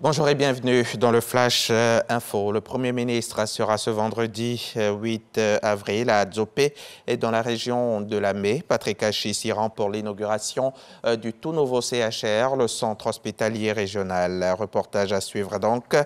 Bonjour et bienvenue dans le Flash Info. Le Premier ministre sera ce vendredi 8 avril à Dzopé et dans la région de Lamé. Patrick Hachi s'y rend pour l'inauguration du tout nouveau CHR, le centre hospitalier régional. Reportage à suivre donc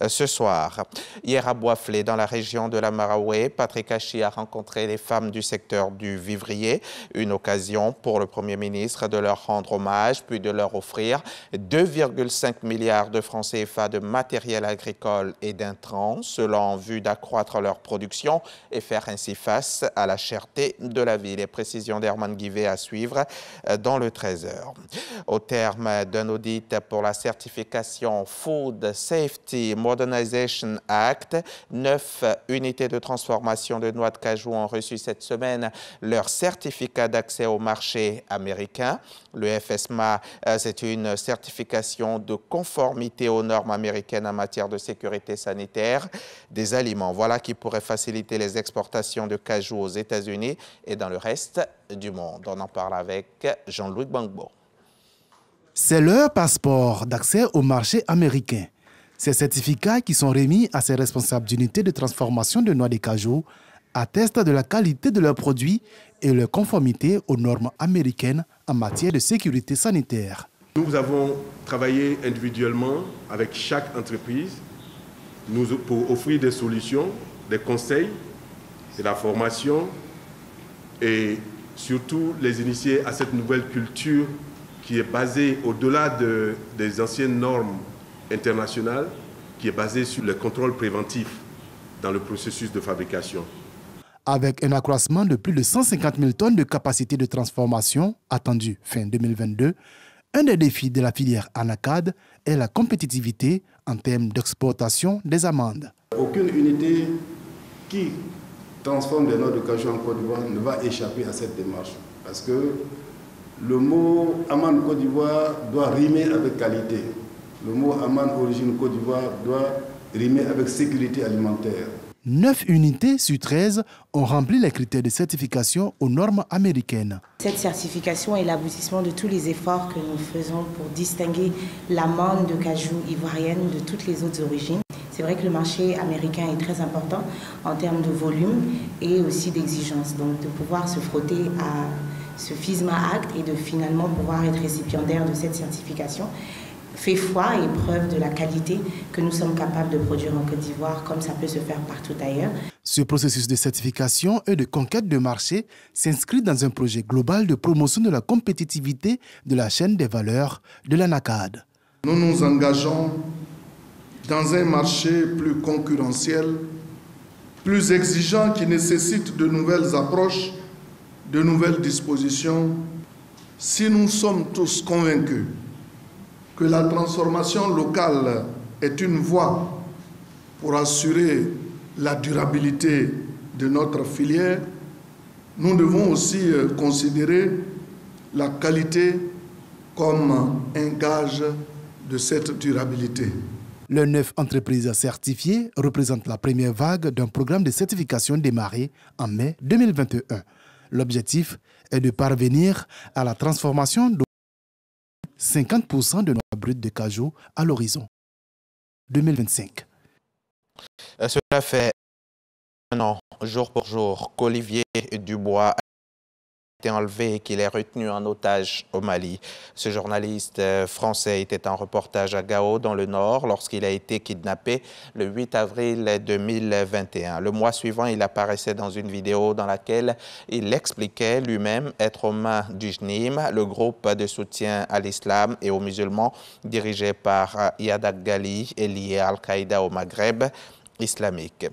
ce soir. Hier à Boisflé, dans la région de la Maraoué, Patrick Hachi a rencontré les femmes du secteur du vivrier. Une occasion pour le Premier ministre de leur rendre hommage puis de leur offrir 2,5 milliards de francs CFA de matériel agricole et d'intrants, cela en vue d'accroître leur production et faire ainsi face à la cherté de la vie. Les précisions d'Herman Guivet à suivre dans le 13h. Au terme d'un audit pour la certification Food Safety Modernization Act, 9 unités de transformation de noix de cajou ont reçu cette semaine leur certificat d'accès au marché américain. Le FSMA, c'est une certification de conformité aux normes américaines en matière de sécurité sanitaire des aliments. Voilà qui pourrait faciliter les exportations de cajou aux États-Unis et dans le reste du monde. On en parle avec Jean-Louis Gbangbo. C'est leur passeport d'accès au marché américain. Ces certificats qui sont remis à ces responsables d'unités de transformation de noix de cajou attestent de la qualité de leurs produits et leur conformité aux normes américaines en matière de sécurité sanitaire. Nous avons travaillé individuellement avec chaque entreprise pour offrir des solutions, des conseils, de la formation et surtout les initier à cette nouvelle culture qui est basée au-delà des anciennes normes internationales, qui est basée sur le contrôle préventif dans le processus de fabrication. Avec un accroissement de plus de 150 000 tonnes de capacité de transformation attendu fin 2022, un des défis de la filière Anacad est la compétitivité en termes d'exportation des amandes. Aucune unité qui transforme des noix de cajou en Côte d'Ivoire ne va échapper à cette démarche. Parce que le mot amande Côte d'Ivoire doit rimer avec qualité. Le mot amande origine Côte d'Ivoire doit rimer avec sécurité alimentaire. 9 unités sur 13 ont rempli les critères de certification aux normes américaines. Cette certification est l'aboutissement de tous les efforts que nous faisons pour distinguer l'amande de cajou ivoirienne de toutes les autres origines. C'est vrai que le marché américain est très important en termes de volume et aussi d'exigence. Donc de pouvoir se frotter à ce FSMA Act et de finalement pouvoir être récipiendaire de cette certification fait foi et preuve de la qualité que nous sommes capables de produire en Côte d'Ivoire, comme ça peut se faire partout ailleurs. Ce processus de certification et de conquête de marché s'inscrit dans un projet global de promotion de la compétitivité de la chaîne des valeurs de l'Anacad. Nous nous engageons dans un marché plus concurrentiel, plus exigeant, qui nécessite de nouvelles approches, de nouvelles dispositions. Si nous sommes tous convaincus que la transformation locale est une voie pour assurer la durabilité de notre filière, nous devons aussi considérer la qualité comme un gage de cette durabilité. Les 9 entreprises certifiées représentent la première vague d'un programme de certification démarré en mai 2021. L'objectif est de parvenir à la transformation de 50% de noix brutes de cajou à l'horizon 2025. Cela fait un an, jour pour jour, qu'Olivier Dubois a été enlevé et qu'il est retenu en otage au Mali. Ce journaliste français était en reportage à Gao, dans le Nord, lorsqu'il a été kidnappé le 8 avril 2021. Le mois suivant, il apparaissait dans une vidéo dans laquelle il expliquait lui-même être aux mains du JNIM, le groupe de soutien à l'islam et aux musulmans dirigé par Yadak Ghali et lié à Al-Qaïda au Maghreb islamique.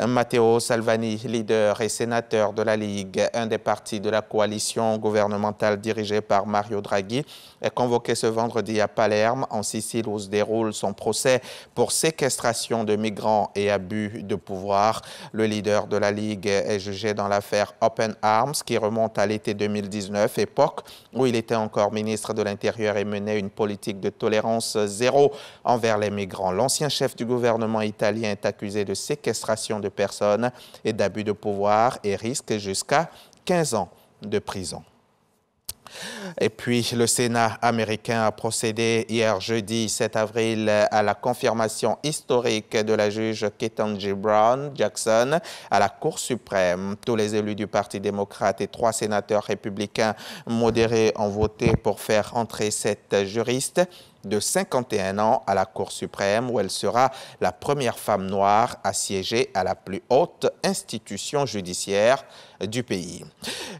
Matteo Salvini, leader et sénateur de la Ligue, un des partis de la coalition gouvernementale dirigée par Mario Draghi, est convoqué ce vendredi à Palerme, en Sicile, où se déroule son procès pour séquestration de migrants et abus de pouvoir. Le leader de la Ligue est jugé dans l'affaire Open Arms, qui remonte à l'été 2019, époque où il était encore ministre de l'Intérieur et menait une politique de tolérance zéro envers les migrants. L'ancien chef du gouvernement italien est accusé de séquestration de personnes et d'abus de pouvoir et risque jusqu'à 15 ans de prison. Et puis, le Sénat américain a procédé hier jeudi 7 avril à la confirmation historique de la juge Ketanji Brown Jackson à la Cour suprême. Tous les élus du Parti démocrate et 3 sénateurs républicains modérés ont voté pour faire entrer cette juriste de 51 ans à la Cour suprême, où elle sera la première femme noire à siéger à la plus haute institution judiciaire du pays.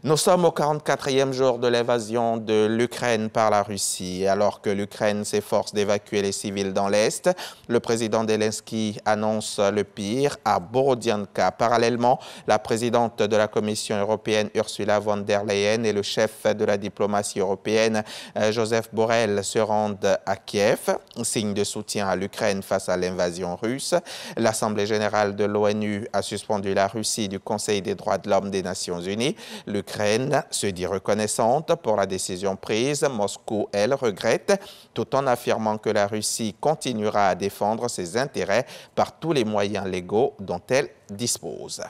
Nous sommes au 44e jour de l'invasion de l'Ukraine par la Russie. Alors que l'Ukraine s'efforce d'évacuer les civils dans l'Est, le président Zelensky annonce le pire à Borodianka. Parallèlement, la présidente de la Commission européenne, Ursula von der Leyen, et le chef de la diplomatie européenne, Joseph Borrell, se rendent à Kiev, signe de soutien à l'Ukraine face à l'invasion russe. L'Assemblée générale de l'ONU a suspendu la Russie du Conseil des droits de l'homme des Nations unies. L'Ukraine se dit reconnaissante pour la décision prise. Moscou, elle, regrette, tout en affirmant que la Russie continuera à défendre ses intérêts par tous les moyens légaux dont elle dispose.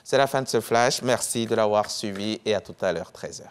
C'est la fin de ce flash. Merci de l'avoir suivi et à tout à l'heure, 13h.